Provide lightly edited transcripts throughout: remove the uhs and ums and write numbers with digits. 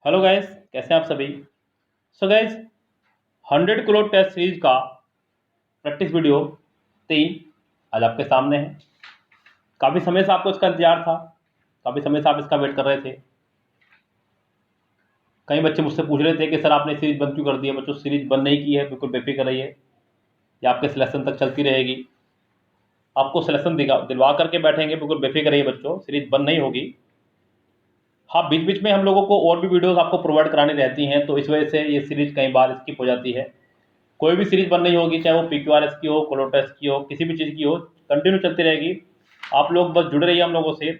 Hello guys, कैसे हैं आप सभी। So guys, 100 crore test series का प्रैक्टिस वीडियो 3 आज आपके सामने है। काफ़ी समय से आपको इसका इंतजार था, काफ़ी समय से आप इसका वेट कर रहे थे। कई बच्चे मुझसे पूछ रहे थे कि सर आपने सीरीज बंद क्यों कर दी है। बच्चों, सीरीज बंद नहीं की है, बिल्कुल बेफिक्र रहिए, ये आपके सिलेक्शन तक चलती रहेगी। आपको सिलेक्शन दिलवा करके बैठेंगे, बिल्कुल बेफिक्र रहिए बच्चों, सीरीज बंद नहीं होगी। हाँ, बीच बीच में हम लोगों को और भी वीडियोस आपको प्रोवाइड करानी रहती हैं, तो इस वजह से ये सीरीज कई बार स्किप हो जाती है। कोई भी सीरीज बंद नहीं होगी, चाहे वो PQRS की हो, कोलोटेस्ट की हो, किसी भी चीज़ की हो, कंटिन्यू चलती रहेगी। आप लोग बस जुड़े रहिए हम लोगों से।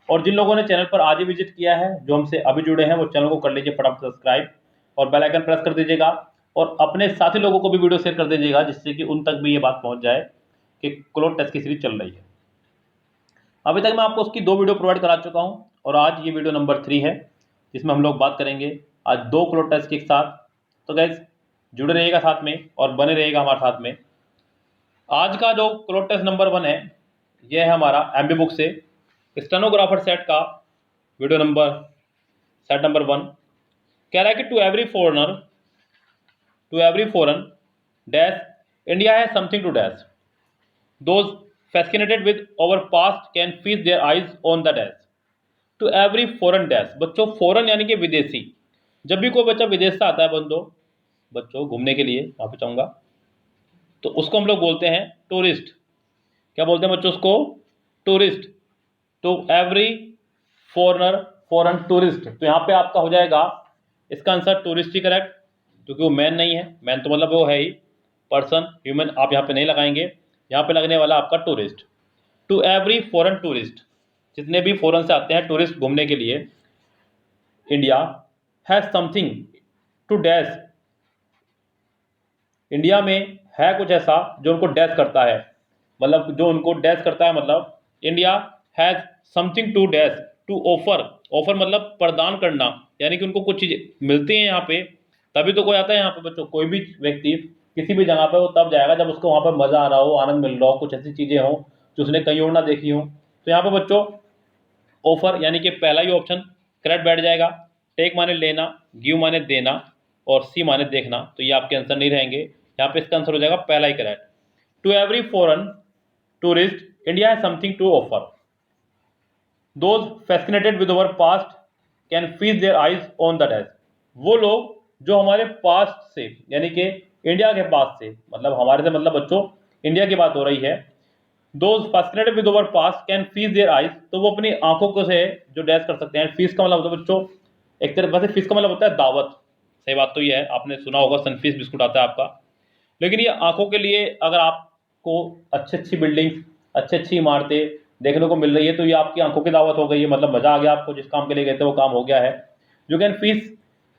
और जिन लोगों ने चैनल पर आज ही विजिट किया है, जो हमसे अभी जुड़े हैं, वो चैनल को कर लीजिए फटाफट सब्सक्राइब और बेल आइकन प्रेस कर दीजिएगा। और अपने साथी लोगों को भी वीडियो शेयर कर दीजिएगा, जिससे कि उन तक भी ये बात पहुंच जाए कि क्लोट टेस्ट की सीरीज चल रही है। अभी तक मैं आपको उसकी 2 वीडियो प्रोवाइड करा चुका हूँ, और आज ये वीडियो नंबर 3 है, जिसमें हम लोग बात करेंगे आज 2 क्लोट टेस्ट के साथ। तो गैस, जुड़े रहिएगा साथ में और बने रहिएगा हमारे साथ में। आज का जो क्लोट टेस्ट नंबर 1 है, यह है हमारा MB बुक से स्टेनोग्राफर सेट का वीडियो नंबर सेट नंबर 1। कह रहा है कि to every foreign dash India है something to dash those fascinated with our past can feast their eyes on the dash. To every foreign dash, बच्चों foreign यानी कि विदेशी। जब भी कोई बच्चा विदेश से आता है बच्चों घूमने के लिए, वहाँ पे चाहूँगा, तो उसको हम लोग बोलते हैं टूरिस्ट। क्या बोलते हैं बच्चों उसको? Tourist. To every foreigner, foreign tourist. तो यहाँ पे आपका हो जाएगा इसका आंसर टूरिस्ट ही करेक्ट, क्योंकि वो मैन नहीं है। मैन तो मतलब वो है ही पर्सन, ह्यूमन आप यहाँ पे नहीं लगाएंगे, यहाँ पे लगने वाला आपका tourist. To every foreign tourist, जितने भी फॉरेन से आते हैं टूरिस्ट घूमने के लिए, India has something to dash, India में है कुछ ऐसा जो उनको डैश करता है, मतलब जो उनको डैश करता है, मतलब India has something to dash to offer. Offer मतलब प्रदान करना, यानी कि उनको कुछ चीज़ मिलती हैं यहाँ पे, तभी तो कोई आता है यहाँ पे बच्चों। कोई भी व्यक्ति किसी भी जगह पे वो तब जाएगा जब उसको वहाँ पर मज़ा आ रहा हो, आनंद मिल रहा हो, कुछ ऐसी चीज़ें हों जो उसने कहीं और ना देखी हो। तो यहाँ पे बच्चों ऑफर यानी कि पहला ही ऑप्शन करेक्ट बैठ जाएगा। टेक माने लेना, गिव माने देना, और सी माने देखना, तो ये आपके आंसर नहीं रहेंगे। यहाँ पे इसका आंसर हो जाएगा पहला ही correct. To every foreign tourist India has something to offer, those fascinated with our past can feast their eyes on the dash. वो लोग जो हमारे पास्ट से, यानी कि इंडिया के पास से, मतलब हमारे से मतलब बच्चों इंडिया की बात हो रही है। Those fascinated with our past can feast their eyes, तो वो अपनी आंखों को से जो डैश कर सकते हैं। फीस का मतलब होता है बच्चों, एक तरह वैसे फीस का मतलब होता है दावत। सही बात तो ये है, आपने सुना होगा सनफीस बिस्कुट आता है आपका, लेकिन ये आंखों के लिए, अगर आपको अच्छी अच्छी बिल्डिंग्स, अच्छी अच्छी इमारतें देखने को मिल रही है, तो ये आपकी आंखों की दावत हो गई है, मतलब मजा आ गया आपको, जिस काम के लिए गए थे वो काम हो गया है। जो can fees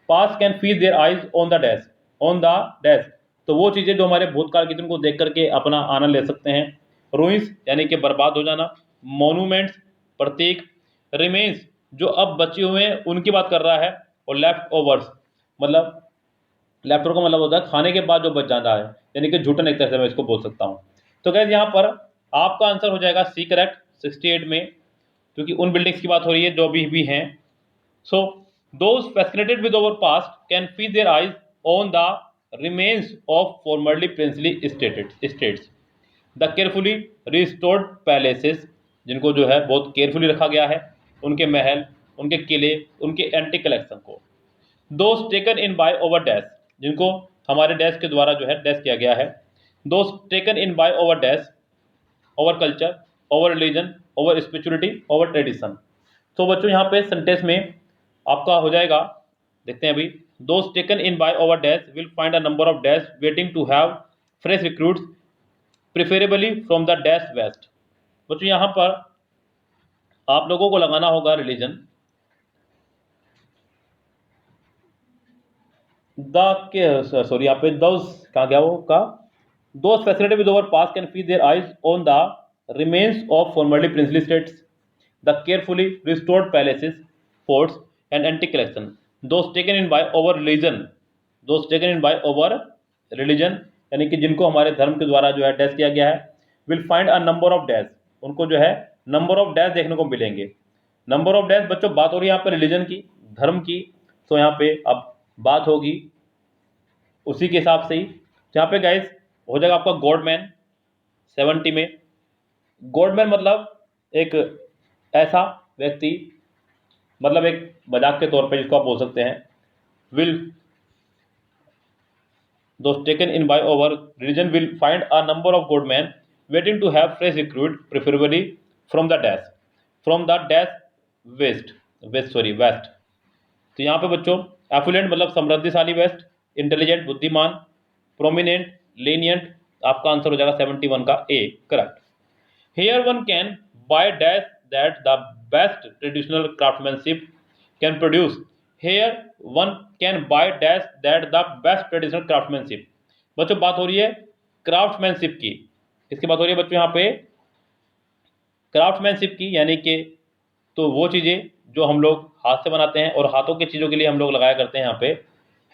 pass can feast their eyes on the dash, on the dash, तो वो चीज़ें जो हमारे भूतकाल की, जिनको देख करके अपना आनंद ले सकते हैं। रूइंस यानी कि बर्बाद हो जाना, मोनूमेंट्स प्रतीक, रिमेन्स जो अब बचे हुए हैं उनकी बात कर रहा है, और लेफ्ट ओवर्स मतलब लेफ्ट ओवर का मतलब होता है खाने के बाद जो बच जाता है, यानी कि झूठन, एक तरह से मैं इसको बोल सकता हूँ। तो गैस यहाँ पर आपका आंसर हो जाएगा सी करेक्ट 68 में, क्योंकि उन बिल्डिंग्स की बात हो रही है जो अभी भी हैं। So those fascinated with our past can feast their eyes on the remains of formerly princely states, the carefully restored palaces, जिनको जो है बहुत केयरफुली रखा गया है, उनके महल, उनके किले, उनके एंटी कलेक्शन को। Those taken in by over dash, जिनको हमारे डैश के द्वारा जो है डैश किया गया है। Those taken in by over dash, over culture, over religion, over spirituality, over tradition. तो बच्चों यहाँ पे सेंटेंस में आपका हो जाएगा, देखते हैं अभी। Those taken in by over dash will find a number of dash waiting to have fresh recruits preferably from the dash west. बच्चों यहाँ पर आप लोगों को लगाना होगा रिलीजन। सॉरी, यहाँ पे दोस कहाँ गया वो का, those fascinated with our past can feast their eyes on the remains of formerly princely states, the carefully restored palaces, forts and antique collection. Those taken in by our religion, those taken in by our religion, यानी कि जिनको हमारे धर्म के द्वारा जो है dash किया गया है। Will find a number of dash, उनको जो है नंबर ऑफ डैश देखने को मिलेंगे। नंबर ऑफ डैश बच्चों बात हो रही है यहाँ पर रिलीजन की, धर्म की, सो यहाँ पे अब बात होगी उसी के हिसाब से ही। यहाँ पे गाइस हो जाएगा आपका गॉडमैन 70 में। गॉडमैन मतलब एक ऐसा व्यक्ति, मतलब एक मजाक के तौर पे जिसको आप बोल सकते हैं, will those taken in by our religion will find a number of good men waiting to have fresh recruit, preferably from the dash west। तो यहाँ पे बच्चों एफुलेंट मतलब समृद्धिशाली, वेस्ट इंटेलिजेंट बुद्धिमान, प्रोमिनेंट लेनियंट, आपका आंसर हो जाएगा 71 का A correct. Here one can buy dash that the best traditional craftsmanship can produce। Here one can buy dash that the best traditional craftsmanship। बच्चों बात हो रही है क्राफ्टमैनशिप की। किसकी बात हो रही है बच्चों यहाँ पे? क्राफ्टमैनशिप की, यानी कि तो वो चीज़ें जो हम लोग हाथ से बनाते हैं और हाथों की चीज़ों के लिए हम लोग लगाया करते हैं यहाँ पे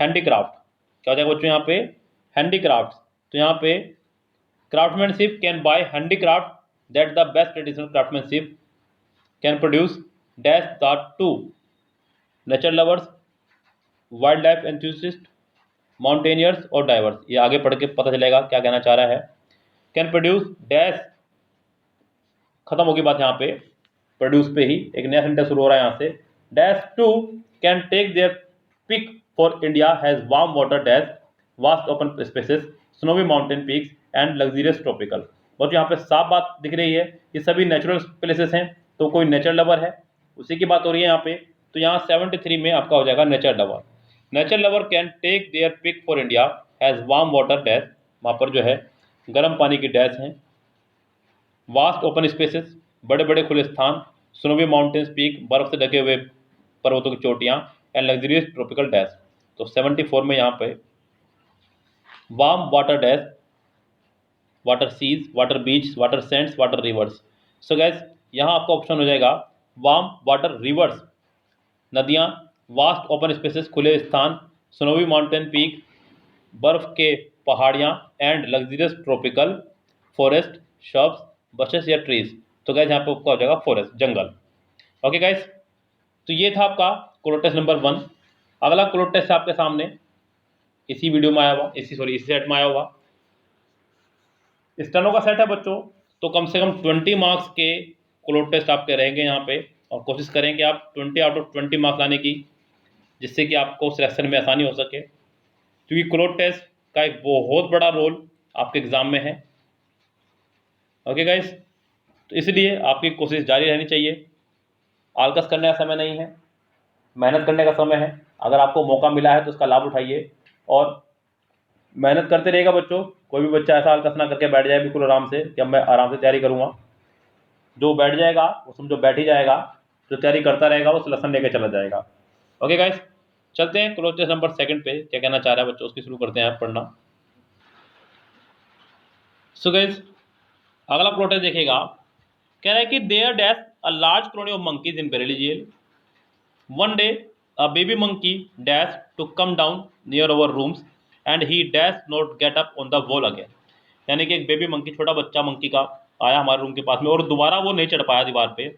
हैंडीक्राफ्ट। क्या हो जाएगा बच्चों यहाँ पे? हैंडीक्राफ्ट। तो यहाँ पे craftsmanship can buy handicraft that the best traditional craftsmanship can produce dash the two nature lovers, wildlife enthusiasts, mountaineers और divers। ये आगे पढ़ के पता चलेगा क्या कहना चाह रहा है। कैन प्रोड्यूस डैश, खत्म होगी बात यहाँ पे, प्रोड्यूस पे ही एक नया सेंटेंस शुरू हो रहा है यहाँ से। Dash two can take their pick for India has warm water dash vast open spaces, snowy mountain peaks and luxurious tropical. और यहाँ पे साफ बात दिख रही है, ये सभी नेचुरल प्लेसेस हैं, तो कोई नेचर लवर है उसी की बात हो रही है यहाँ पे। तो यहाँ 73 में आपका हो जाएगा nature lover. Nature lover can take their pick for India has warm water dash, वहाँ पर जो है गर्म पानी की डैश हैं, वास्ट ओपन स्पेसेस बड़े बड़े खुले स्थान, स्नोवी माउंटेन्स पीक बर्फ से ढके हुए पर्वतों की चोटियाँ, एंड लग्जरियस ट्रॉपिकल डैश। तो 74 में यहाँ पे warm water dash, water seas, water beach, water scents, water rivers. So guess यहाँ आपका ऑप्शन हो जाएगा वार्म वाटर रिवर्स, नदियाँ, वास्ट ओपन स्पेसेस खुले स्थान, स्नोवी माउंटेन पीक बर्फ के पहाड़ियाँ, and luxurious tropical forest shrubs bushes या ट्रीज। तो गैस यहाँ पे आपका हो जाएगा फॉरेस्ट, जंगल। ओके गैस, तो ये था आपका कोड टेस्ट नंबर 1। अगला कोड टेस्ट आपके सामने इसी वीडियो में आया हुआ, इसी सेट में आया हुआ स्टेनो का सेट है बच्चों। तो कम से कम 20 मार्क्स के क्लोड टेस्ट आपके रहेंगे यहाँ पे, और कोशिश करेंगे आप 20 आउट ऑफ 20 मार्क्स लाने की, जिससे कि आपको सिलेक्शन में आसानी हो सके, क्योंकि क्लोड टेस्ट का एक बहुत बड़ा रोल आपके एग्जाम में है। ओके गाइस, तो इसलिए आपकी कोशिश जारी रहनी चाहिए। आलकस करने का समय नहीं है, मेहनत करने का समय है। अगर आपको मौका मिला है तो उसका लाभ उठाइए और मेहनत करते रहेगा बच्चों। कोई भी बच्चा ऐसा आलकस ना करके बैठ जाए बिल्कुल आराम से कि अब मैं आराम से तैयारी करूँगा। जो बैठ जाएगा वो समझो बैठ ही जाएगा, जो तैयारी करता रहेगा वो सिलेक्शन लेके चला जाएगा। ओके गाइस, चलते हैं क्लोज टेस्ट नंबर 2 पे, क्या कहना चाह रहा है बच्चों उसकी शुरू करते हैं आप पढ़ना। सो गाइस अगला क्लोज टेस्ट देखिएगा, कह रहा है कि there dash a large colony of monkeys in Bareilly jail. One day a baby monkey dash to come down near our rooms and he dash not get up on the wall again. यानी कि एक baby monkey, छोटा बच्चा monkey का आया हमारे room के पास में और दोबारा वो नहीं चढ़ पाया दीवार पे।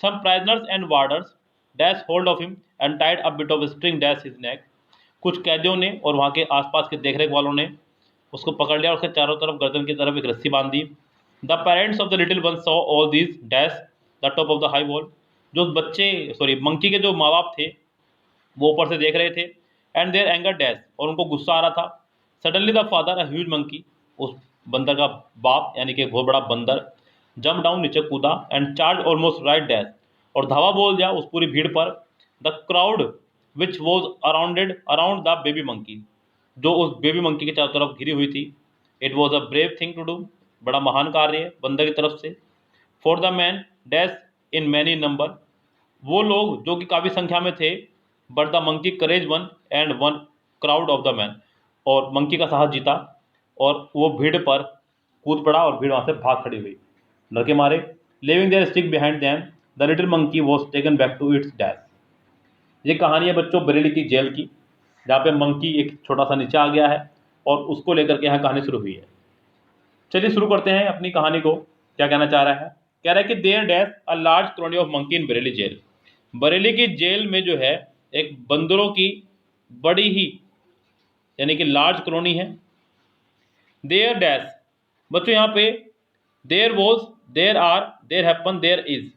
Some prisoners and warders dash hold of him and tied a bit of string dash his neck. कुछ कैदियों ने और वहाँ के आसपास के देखरेख वालों ने उसको पकड़ लिया और उसके चारों तरफ गर्दन की तरफ एक रस्सी बांध दी। The parents of the little one saw all these dash the top of the high wall. जो मंकी के जो माँ बाप थे वो ऊपर से देख रहे थे। एंड देयर एंगर डैश, और उनको गुस्सा आ रहा था। Suddenly the father a huge monkey, उस बंदर का बाप यानी कि बहुत बड़ा बंदर, जंप डाउन नीचे कूदा and charge almost right dash, और धावा बोल दिया उस पूरी भीड़ पर। The crowd which was around the baby monkey, जो उस बेबी मंकी के चारों तरफ घिरी हुई थी। It was a brave thing to do, बड़ा महान कार्य है बंदर की तरफ से। For the man dash in many number, वो लोग जो कि काफ़ी संख्या में थे। But the monkey courage won and won crowd of the man, और मंकी का साहस जीता और वो भीड़ पर कूद पड़ा और भीड़ वहाँ से भाग खड़ी हुई डर के मारे। Living their stick behind them the little monkey was taken back to its dash. ये कहानी है बच्चों बरेली की जेल की, जहाँ पे मंकी एक छोटा सा नीचे आ गया है और उसको लेकर के यहाँ कहानी शुरू हुई है। चलिए शुरू करते हैं अपनी कहानी को। क्या कहना चाह रहा है? कह रहा है कि there dash a large colony of monkey in Bareilly jail. Bareilly की जेल में जो है एक बंदरों की बड़ी ही यानी कि लार्ज कॉलोनी है। देयर डैश, बच्चों यहाँ पे there was, there are, there happen, there is.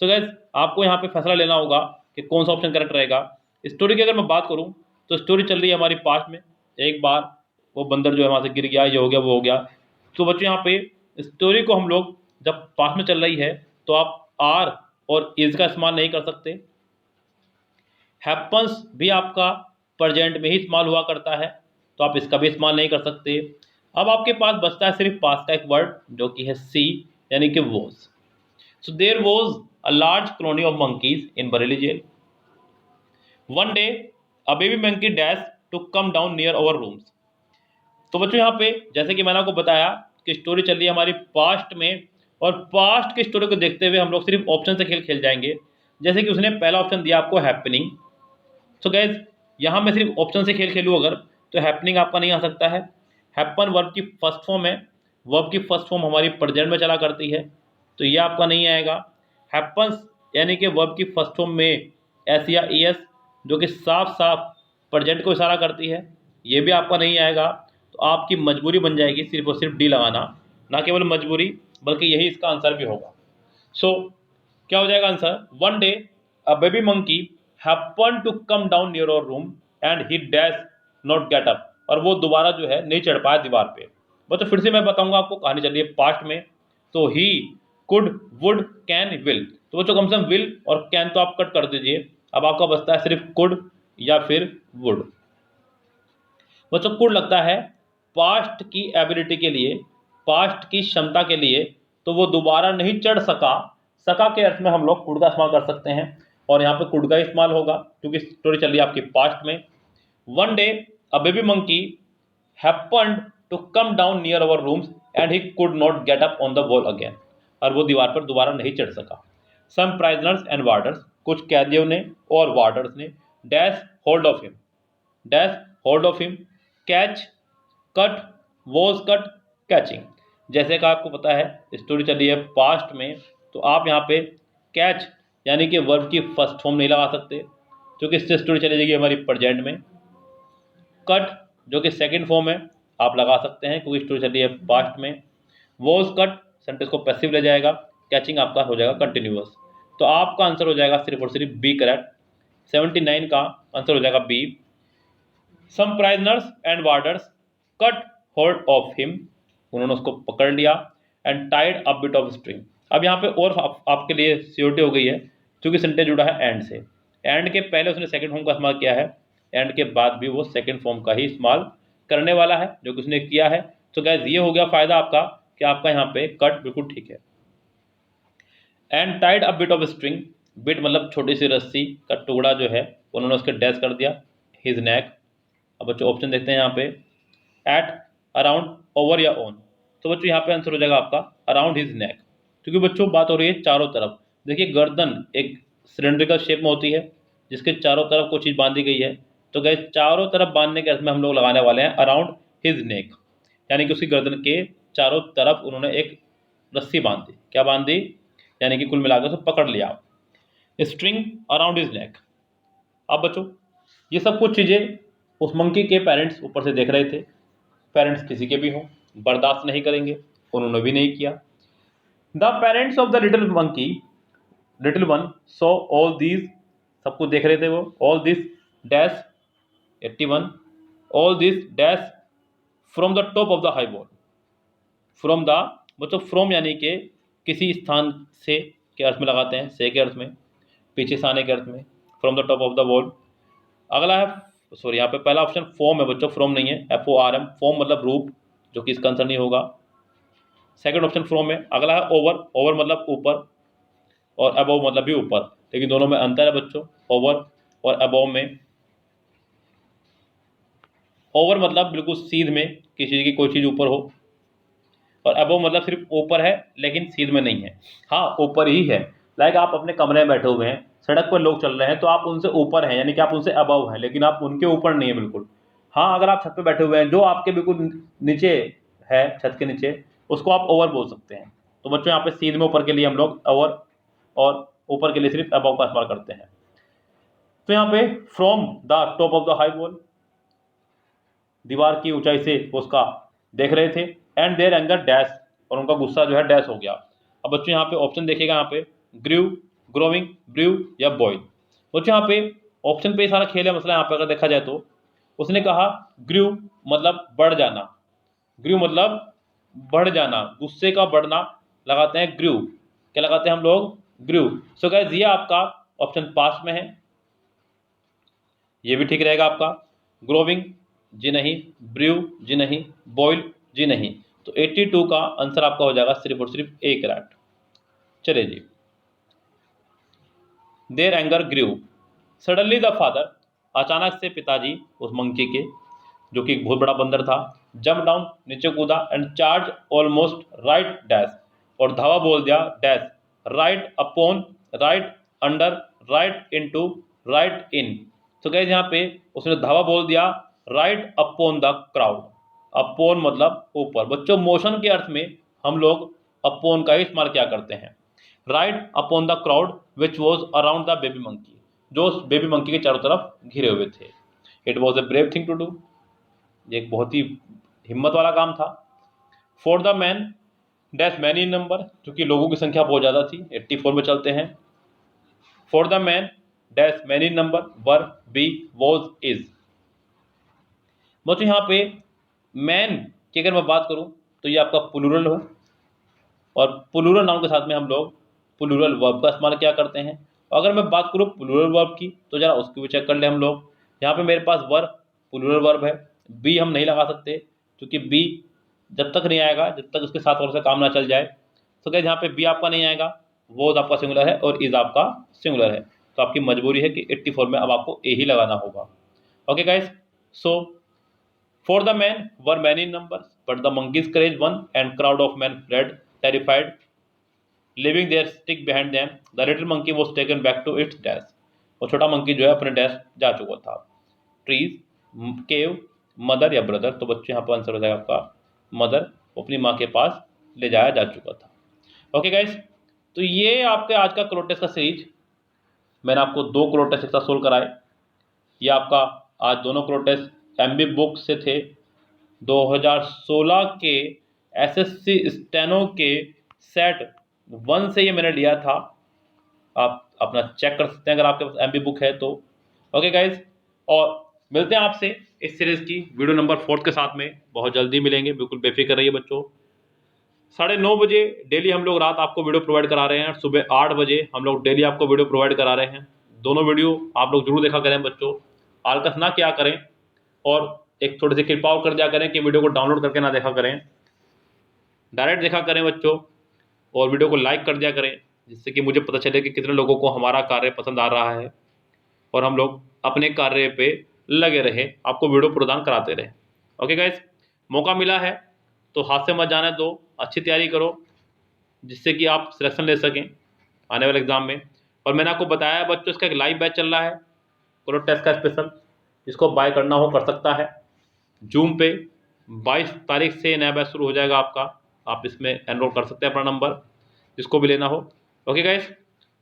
So guys आपको यहाँ पे फैसला लेना होगा कि कौन सा ऑप्शन करेक्ट रहेगा। स्टोरी की अगर मैं बात करूँ तो स्टोरी चल रही है हमारी पास्ट में, एक बार वो बंदर जो है वहाँ से गिर गया, ये हो गया वो हो गया। तो बच्चों यहाँ पे स्टोरी को हम लोग जब पास्ट में चल रही है तो आप आर और इज का इस्तेमाल नहीं कर सकते। हैपन्स भी आपका प्रेजेंट में ही इस्तेमाल हुआ करता है, तो आप इसका भी इस्तेमाल नहीं कर सकते। अब आपके पास बचता है सिर्फ पास्ट का एक वर्ड जो कि है सी, यानी कि was. So there was a large colony of monkeys in Bareilly jail. One day a baby monkey dash to come down near our rooms. तो बच्चों यहाँ पे जैसे कि मैंने आपको बताया कि स्टोरी चल रही है हमारी पास्ट में, और पास्ट की स्टोरी को देखते हुए हम लोग सिर्फ ऑप्शन से खेल खेल जाएंगे। जैसे कि उसने पहला ऑप्शन दिया आपको हैपनिंग। सो गैस यहाँ मैं सिर्फ ऑप्शन से खेल खेलूँ अगर, तो हैपनिंग आपका नहीं आ सकता है। हैपन वर्ब की फर्स्ट फॉर्म है, वर्ब की फर्स्ट फॉर्म हमारी प्रेजेंट में चला करती है, तो ये आपका नहीं आएगा। हैपन्स यानी कि वर्ब की फर्स्ट फॉर्म में एस या ई एस जो कि साफ साफ प्रेजेंट को इशारा करती है, ये भी आपका नहीं आएगा। तो आपकी मजबूरी बन जाएगी सिर्फ और सिर्फ डी लगाना, ना केवल मजबूरी बल्कि यही इसका आंसर भी होगा। सो क्या हो जाएगा answer, one day a baby monkey happen to come down near our room and he dash not get up, और वो दोबारा जो है नहीं चढ़ पाया दीवार पे। तो फिर से मैं बताऊंगा आपको, कहानी चलिए पास्ट में। तो he could would can will, तो बच्चों कम से कम विल और कैन तो आप कट कर दीजिए, अब आपका बचता है सिर्फ कुड या फिर वुड। बच्चों कुड लगता है पास्ट की एबिलिटी के लिए, पास्ट की क्षमता के लिए, तो वो दोबारा नहीं चढ़ सका। सका के अर्थ में हम लोग कुड का इस्तेमाल कर सकते हैं, और यहाँ पे कुड का इस्तेमाल होगा क्योंकि स्टोरी चल रही है आपकी पास्ट में। One day a baby monkey happened to come down near our rooms and he could not get up on the wall again, और वो दीवार पर दोबारा नहीं चढ़ सका। सम प्राइजनर्स एंड वार्डर्स, कुछ कैदियों ने और वार्डर्स ने dash hold of him, dash hold of him, catch, cut, was cut, catching. जैसे कि आपको पता है स्टोरी चली है पास्ट में, तो आप यहाँ पे कैच यानी कि वर्ब की फर्स्ट फॉर्म नहीं लगा सकते क्योंकि इससे स्टोरी चली जाएगी हमारी प्रेजेंट में। कट जो कि सेकंड फॉर्म है आप लगा सकते हैं क्योंकि स्टोरी चली है पास्ट में। वॉज कट सेंटेंस को पैसिव ले जाएगा, कैचिंग आपका हो जाएगा कंटिन्यूअस। तो आपका आंसर हो जाएगा सिर्फ और सिर्फ बी करेक्ट, 79 का आंसर हो जाएगा B. Some prisoners and warders caught hold of him, उन्होंने उसको पकड़ लिया, and tied a bit of string. अब यहाँ पे और आपके लिए सियोरिटी हो गई है क्योंकि सेंटेंस जुड़ा है एंड से। एंड के पहले उसने सेकंड फॉर्म का इस्तेमाल किया है, एंड के बाद भी वो सेकंड फॉर्म का ही इस्तेमाल करने वाला है जो कि उसने किया है। तो गैस ये हो गया फायदा आपका कि आपका यहाँ पे कट बिल्कुल ठीक है। And tied a bit of string, bit मतलब छोटी सी रस्सी का टुकड़ा जो है उन्होंने उसके डैश कर दिया हिज नेक। अब बच्चों ऑप्शन देखते हैं यहाँ पे, एट, अराउंड, ओवर या ऑन। तो बच्चों यहाँ पे आंसर हो जाएगा आपका अराउंड हिज नेक, क्योंकि बच्चों बात हो रही है चारों तरफ। देखिए गर्दन एक सिलेंड्रिकल शेप में होती है जिसके चारों तरफ कोई चीज़ बांधी गई है, तो गैस चारों तरफ बांधने के अर्थ में हम लोग लगाने वाले हैं अराउंड हिज नेक, यानी कि उसकी गर्दन के चारों तरफ उन्होंने एक रस्सी बांध दी। क्या बांध दी, यानी कि कुल मिलाकर उसे पकड़ लिया। String around his neck. अब बच्चों ये सब कुछ चीज़ें उस मंकी के पेरेंट्स ऊपर से देख रहे थे, पेरेंट्स किसी के भी हों बर्दाश्त नहीं करेंगे, उन्होंने भी नहीं किया। The parents of the little one so all these, सब कुछ देख रहे थे वो, all this dash 81, all this dash from the top of the high wall. From the बच्चों फ्रॉम यानी कि किसी स्थान से के अर्थ में लगाते हैं, से के अर्थ में, पीछे से आने के अर्थ में, from the top of the wall. अगला है सॉरी यहाँ पे पहला ऑप्शन फॉर्म है बच्चों, फ्रॉम नहीं है, FORM, फॉर्म मतलब रूप जो कि इसका आंसर नहीं होगा। सेकंड ऑप्शन फ्रॉम है। अगला है ओवर, ओवर मतलब ऊपर, और अबव मतलब भी ऊपर, लेकिन दोनों में अंतर है बच्चों ओवर और अबव में। ओवर मतलब बिल्कुल सीध में किसी चीज़ की कोई चीज़ ऊपर हो, और अबव मतलब सिर्फ ऊपर है लेकिन सीध में नहीं है, हाँ ऊपर ही है। लाइक आप अपने कमरे में बैठे हुए हैं, सड़क पर लोग चल रहे हैं तो आप उनसे ऊपर हैं, यानी कि आप उनसे अबव हैं, लेकिन आप उनके ऊपर नहीं है बिल्कुल। हाँ अगर आप छत पे बैठे हुए हैं जो आपके बिल्कुल नीचे है, छत के नीचे, उसको आप ओवर बोल सकते हैं। तो बच्चों यहाँ पे सीध में ऊपर के लिए हम लोग ओवर, और ऊपर के लिए सिर्फ अबव का इस्तेमाल करते हैं। तो यहाँ पे from the top of the high wall, दीवार की ऊंचाई से उसका देख रहे थे, एंड देयर एंगर डैश, और उनका गुस्सा जो है डैश हो गया। अब बच्चों यहाँ पे ऑप्शन देखिएगा, यहाँ पे ग्रीव, ग्रोविंग, ब्रीव या बॉयल। बच्चों यहाँ पे ऑप्शन पे ही सारा खेल है मसला। यहाँ पे अगर देखा जाए तो उसने कहा ग्रीव मतलब बढ़ जाना, ग्रीव मतलब बढ़ जाना, गुस्से का बढ़ना लगाते हैं ग्रीव, क्या लगाते हैं हम लोग, ग्रीव। सो गाइस ये आपका ऑप्शन पास में है, ये भी ठीक रहेगा आपका। ग्रोविंग जी नहीं, ब्रीव जी नहीं, बॉयल जी नहीं। तो 82 का आंसर आपका हो जाएगा सिर्फ और सिर्फ ए करेक्ट। चलिए जी, their anger grew, suddenly the father, अचानक से पिताजी उस मंकी के, जो कि एक बहुत बड़ा बंदर था, जंप डाउन, नीचे कूदा, and charge almost right dash, और धावा बोल दिया dash, right upon, right under, right into, right in. तो गाइस यहाँ पे उसने धावा बोल दिया right upon the crowd. Upon मतलब ऊपर। बच्चों मोशन के अर्थ में हम लोग अपॉन का ही इस्तेमाल क्या करते हैं। Right upon the crowd which was around the baby monkey, जो उस बेबी मंकी के चारों तरफ घिरे हुए थे। It was a brave thing to do, ये एक बहुत ही हिम्मत वाला काम था। For the man dash many in number, क्योंकि लोगों की संख्या बहुत ज़्यादा थी। 84 में चलते हैं। For the man dash many in number were be was is. बच्चों यहाँ पे मैन की अगर मैं बात करूँ तो ये आपका प्लूरल हो, और प्लूरल नाउन के साथ में हम लोग प्लूरल वर्ब का इस्तेमाल क्या करते हैं। अगर मैं बात करूँ प्लूरल वर्ब की तो जरा उसकी भी चेक कर ले हम लोग। यहाँ पे मेरे पास वर्ब प्लूरल वर्ब है, बी हम नहीं लगा सकते क्योंकि बी जब तक नहीं आएगा जब तक उसके साथ और से काम ना चल जाए। तो क्या यहाँ पे बी आपका नहीं आएगा, वोज आपका सिंगुलर है और इज आपका सिंगुलर है, तो आपकी मजबूरी है कि 84 में अब आपको ए ही लगाना होगा। Okay guys, so for the man were many in numbers but the monkeys courage won and crowd of men fled terrified, leaving their stick behind them. The little monkey was taken back to its dash. और छोटा monkey जो है अपने dash जा चुका था। Trees, केव, mother या brother. तो बच्चे यहाँ पर आंसर हो जाएगा आपका मदर, अपनी माँ के पास ले जाया जा चुका था। ओके गाइस, तो ये आपके आज का क्लोटेस का सीरीज, मैंने आपको 2 क्लोटेस एक साथ सोल्व कराए। ये आपका आज दोनों क्लोटेस एमबी बुक से थे। 2016 के एसएससी स्टेनो के सेट 1 से ये मैंने लिया था। आप अपना चेक कर सकते हैं अगर आपके पास एमबी बुक है तो। ओके गाइज, और मिलते हैं आपसे इस सीरीज की वीडियो नंबर 4 के साथ में। बहुत जल्दी मिलेंगे, बिल्कुल बेफिक्र रहिए बच्चों। 9:30 बजे डेली हम लोग रात आपको वीडियो प्रोवाइड करा रहे हैं, सुबह 8 बजे हम लोग डेली आपको वीडियो प्रोवाइड करा रहे हैं। दोनों वीडियो आप लोग जरूर देखा करें बच्चों, आलकस ना क्या करें, और एक थोड़ी सी कृपा और कर दिया करें कि वीडियो को डाउनलोड करके ना देखा करें, डायरेक्ट देखा करें बच्चों, और वीडियो को लाइक कर दिया करें, जिससे कि मुझे पता चले कि कितने लोगों को हमारा कार्य पसंद आ रहा है और हम लोग अपने कार्य पे लगे रहे, आपको वीडियो प्रदान कराते रहे। ओके गाइस, मौका मिला है तो हाथ से मत जाने दो, अच्छी तैयारी करो जिससे कि आप सिलेक्शन ले सकें आने वाले एग्जाम में। और मैंने आपको बताया बच्चों, इसका एक लाइव बैच चल रहा है क्लोटेस का स्पेशल, जिसको बाय करना हो कर सकता है। जूम पे 22 तारीख से नया बैच शुरू हो जाएगा आपका, आप इसमें एनरोल कर सकते हैं अपना नंबर, जिसको भी लेना हो। ओके गाइस,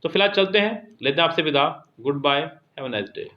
तो फिलहाल चलते हैं, लेते हैं आपसे विदा। Good bye, have a nice day.